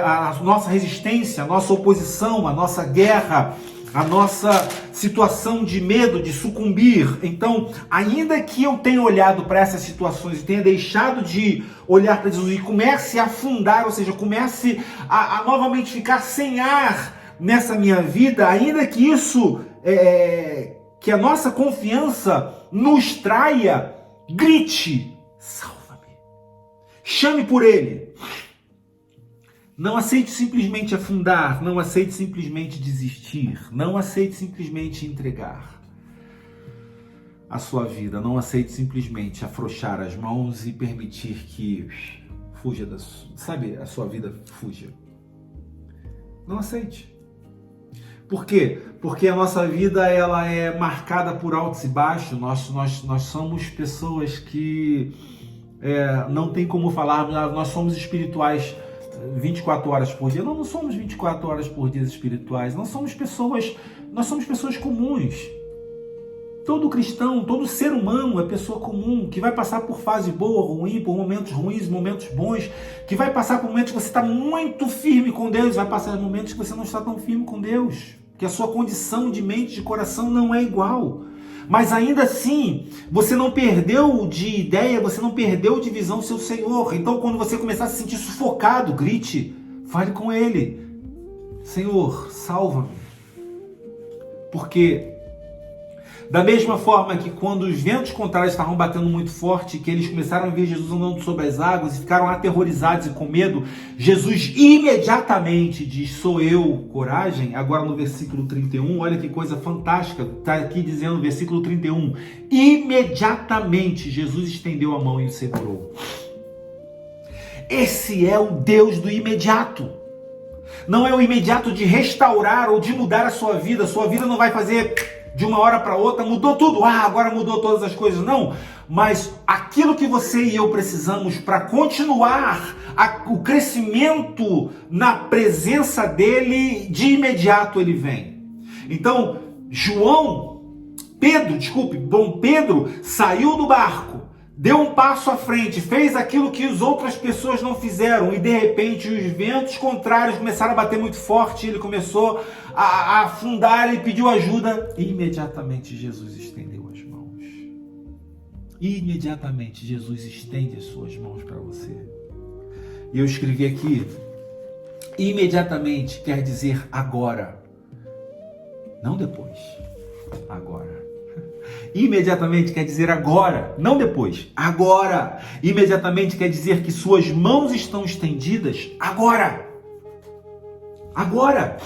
a nossa resistência, a nossa oposição, a nossa guerra, a nossa situação de medo, de sucumbir. Então, ainda que eu tenha olhado para essas situações e tenha deixado de olhar para Jesus e comece a afundar, ou seja, comece a novamente ficar sem ar nessa minha vida, ainda que isso que a nossa confiança nos traia, grite, salva-me. Chame por ele. Não aceite simplesmente afundar, não aceite simplesmente desistir, não aceite simplesmente entregar a sua vida, não aceite simplesmente afrouxar as mãos e permitir que fuja a sua vida fuja. Não aceite. Por quê? Porque a nossa vida ela é marcada por altos e baixos. Nós somos pessoas que não tem como falar, nós somos espirituais 24 horas por dia. Não somos 24 horas por dia espirituais. Nós somos pessoas comuns. Todo cristão, todo ser humano é pessoa comum, que vai passar por fase boa, ruim, por momentos ruins, momentos bons, que vai passar por momentos que você está muito firme com Deus, vai passar por momentos que você não está tão firme com Deus, que a sua condição de mente, de coração não é igual. Mas ainda assim, você não perdeu de ideia, você não perdeu de visão o seu Senhor. Então, quando você começar a se sentir sufocado, grite, fale com Ele. Senhor, salva-me. Porque da mesma forma que quando os ventos contrários estavam batendo muito forte, que eles começaram a ver Jesus andando sobre as águas e ficaram aterrorizados e com medo, Jesus imediatamente diz, sou eu, coragem. Agora no versículo 31, olha que coisa fantástica, está aqui dizendo no versículo 31, imediatamente Jesus estendeu a mão e o segurou. Esse é o Deus do imediato. Não é o imediato de restaurar ou de mudar a sua vida não vai fazer de uma hora para outra, mudou tudo, agora mudou todas as coisas, não. Mas aquilo que você e eu precisamos para continuar o crescimento na presença dele, de imediato ele vem. Então, Dom Pedro saiu do barco, deu um passo à frente, fez aquilo que as outras pessoas não fizeram e de repente os ventos contrários começaram a bater muito forte, ele começou a afundar, ele pediu ajuda e imediatamente Jesus estendeu as mãos. Imediatamente Jesus estende as suas mãos para você. E eu escrevi aqui, imediatamente quer dizer agora, não depois, agora. Imediatamente quer dizer agora, não depois, agora. Imediatamente quer dizer que suas mãos estão estendidas agora. Agora.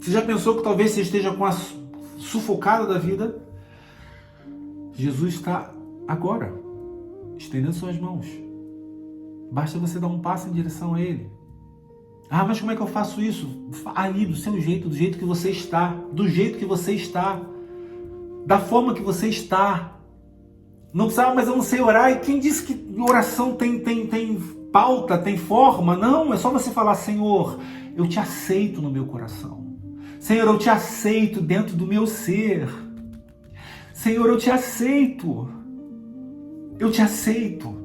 Você já pensou que talvez você esteja com a sufocada da vida? Jesus está agora, estendendo suas mãos. Basta você dar um passo em direção a Ele. Mas como é que eu faço isso? Aí, do seu jeito, do jeito que você está. Do jeito que você está. Da forma que você está. Não precisa, mas eu não sei orar. E quem disse que oração tem pauta, tem forma? Não, é só você falar, Senhor, eu te aceito no meu coração. Senhor, eu te aceito dentro do meu ser. Senhor, eu te aceito. Eu te aceito.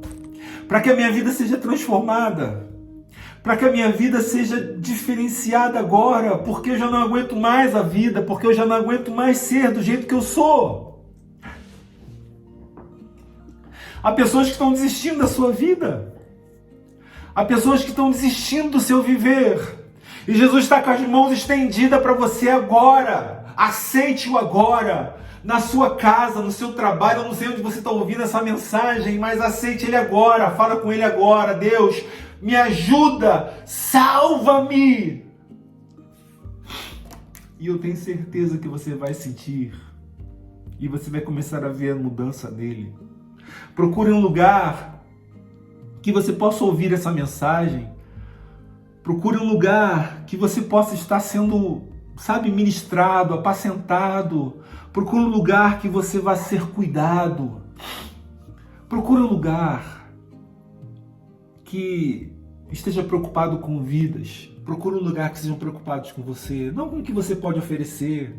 Para que a minha vida seja transformada. Para que a minha vida seja diferenciada agora, porque eu já não aguento mais a vida, porque eu já não aguento mais ser do jeito que eu sou. Há pessoas que estão desistindo da sua vida. Há pessoas que estão desistindo do seu viver. E Jesus está com as mãos estendidas para você agora. Aceite-o agora. Na sua casa, no seu trabalho, eu não sei onde você está ouvindo essa mensagem, mas aceite Ele agora. Fala com Ele agora. Deus, me ajuda, salva-me. E eu tenho certeza que você vai sentir e você vai começar a ver a mudança nele. Procure um lugar que você possa ouvir essa mensagem. Procure um lugar que você possa estar sendo, ministrado, apacentado. Procure um lugar que você vai ser cuidado. Procure um lugar que esteja preocupado com vidas. Procure um lugar que sejam preocupados com você, não com o que você pode oferecer.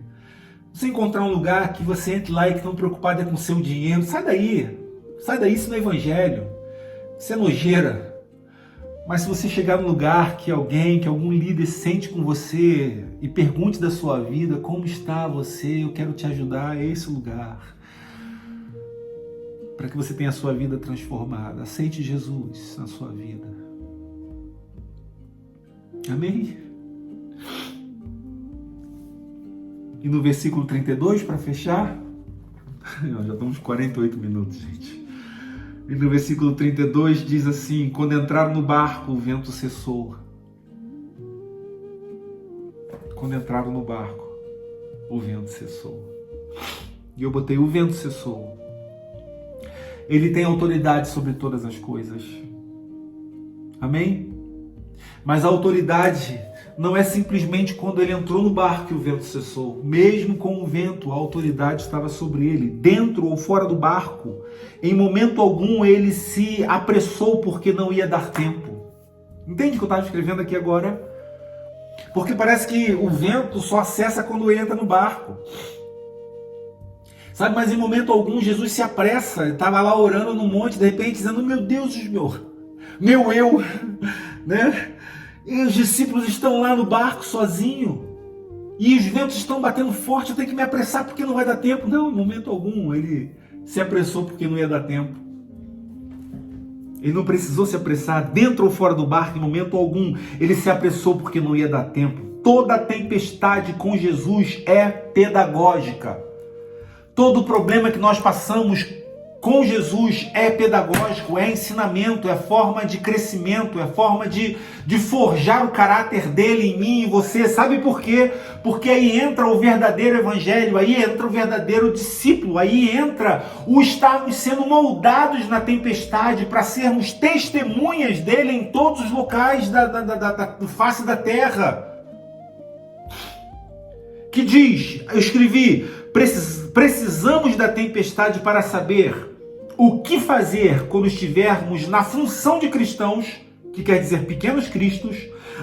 Você encontrar um lugar que você entre lá e que estão preocupados com o seu dinheiro, sai daí, isso não é evangelho, isso é nojeira. Mas se você chegar num lugar que algum líder sente com você e pergunte da sua vida, como está você, eu quero te ajudar, é esse lugar. Para que você tenha a sua vida transformada. Aceite Jesus na sua vida. Amém? E no versículo 32, para fechar, já estamos 48 minutos, gente. E no versículo 32 diz assim, quando entraram no barco, o vento cessou. Quando entraram no barco, o vento cessou. E eu botei, o vento cessou. Ele tem autoridade sobre todas as coisas. Amém? Mas a autoridade não é simplesmente quando ele entrou no barco que o vento cessou. Mesmo com o vento, a autoridade estava sobre ele, dentro ou fora do barco. Em momento algum ele se apressou porque não ia dar tempo. Entende o que eu estava escrevendo aqui agora? Porque parece que o vento só acessa quando ele entra no barco. Sabe, mas em momento algum Jesus se apressa. Ele estava lá orando no monte, de repente dizendo: meu Deus, meu eu, né? E os discípulos estão lá no barco sozinho. E os ventos estão batendo forte, eu tenho que me apressar porque não vai dar tempo. Não, em momento algum ele se apressou porque não ia dar tempo. Ele não precisou se apressar dentro ou fora do barco, em momento algum. Ele se apressou porque não ia dar tempo. Toda tempestade com Jesus é pedagógica. Todo problema que nós passamos com Jesus é pedagógico, é ensinamento, é forma de crescimento, é forma de forjar o caráter dele em mim e você. Sabe por quê? Porque aí entra o verdadeiro evangelho, aí entra o verdadeiro discípulo, aí entra o estarmos sendo moldados na tempestade para sermos testemunhas dele em todos os locais da face da terra. Que diz, eu escrevi, precisamos da tempestade para saber o que fazer quando estivermos na função de cristãos, que quer dizer pequenos cristos,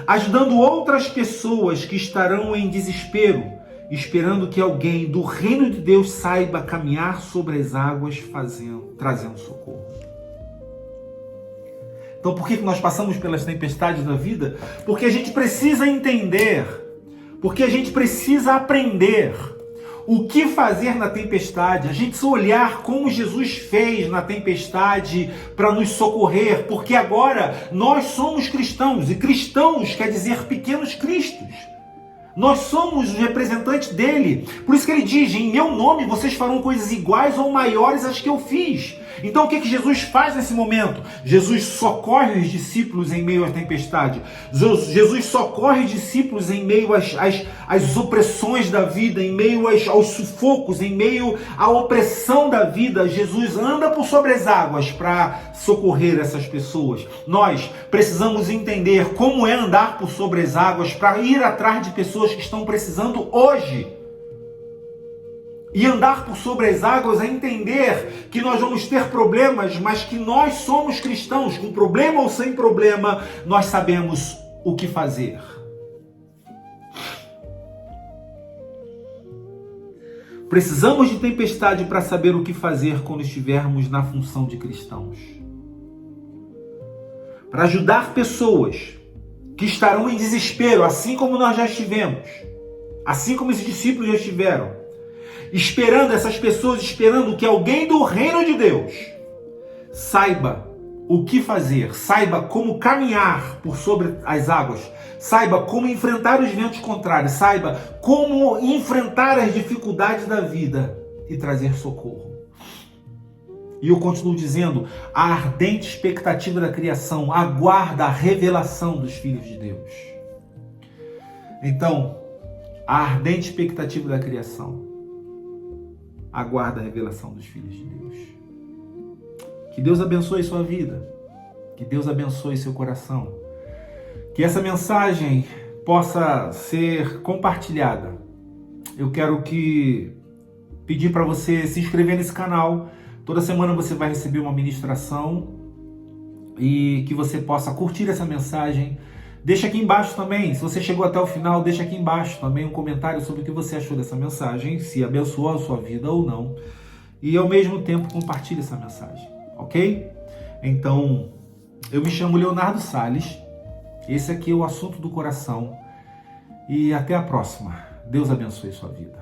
ajudando outras pessoas que estarão em desespero, esperando que alguém do reino de Deus saiba caminhar sobre as águas, trazendo socorro. Então por que nós passamos pelas tempestades da vida? Porque a gente precisa entender, porque a gente precisa aprender o que fazer na tempestade, a gente olhar como Jesus fez na tempestade para nos socorrer, porque agora nós somos cristãos, e cristãos quer dizer pequenos cristos. Nós somos os representantes dele. Por isso que ele diz: em meu nome vocês farão coisas iguais ou maiores às que eu fiz. Então o que Jesus faz nesse momento? Jesus socorre os discípulos em meio à tempestade. Jesus socorre os discípulos em meio às opressões da vida, em meio aos sufocos, em meio à opressão da vida. Jesus anda por sobre as águas para socorrer essas pessoas. Nós precisamos entender como é andar por sobre as águas para ir atrás de pessoas que estão precisando hoje. E andar por sobre as águas é entender que nós vamos ter problemas, mas que nós somos cristãos, com problema ou sem problema, nós sabemos o que fazer. Precisamos de tempestade para saber o que fazer quando estivermos na função de cristãos. Para ajudar pessoas que estarão em desespero, assim como nós já estivemos, assim como esses discípulos já estiveram, essas pessoas esperando que alguém do reino de Deus saiba o que fazer, saiba como caminhar por sobre as águas, saiba como enfrentar os ventos contrários, saiba como enfrentar as dificuldades da vida e trazer socorro. E eu continuo dizendo, a ardente expectativa da criação aguarda a revelação dos filhos de Deus. Então, a ardente expectativa da criação aguarda a revelação dos filhos de Deus. Que Deus abençoe sua vida. Que Deus abençoe seu coração. Que essa mensagem possa ser compartilhada. Eu quero pedir para você se inscrever nesse canal. Toda semana você vai receber uma ministração e que você possa curtir essa mensagem. Deixa aqui embaixo também, se você chegou até o final, deixa aqui embaixo também um comentário sobre o que você achou dessa mensagem, se abençoou a sua vida ou não. E ao mesmo tempo compartilhe essa mensagem, ok? Então, eu me chamo Leonardo Salles, esse aqui é o assunto do coração e até a próxima. Deus abençoe sua vida.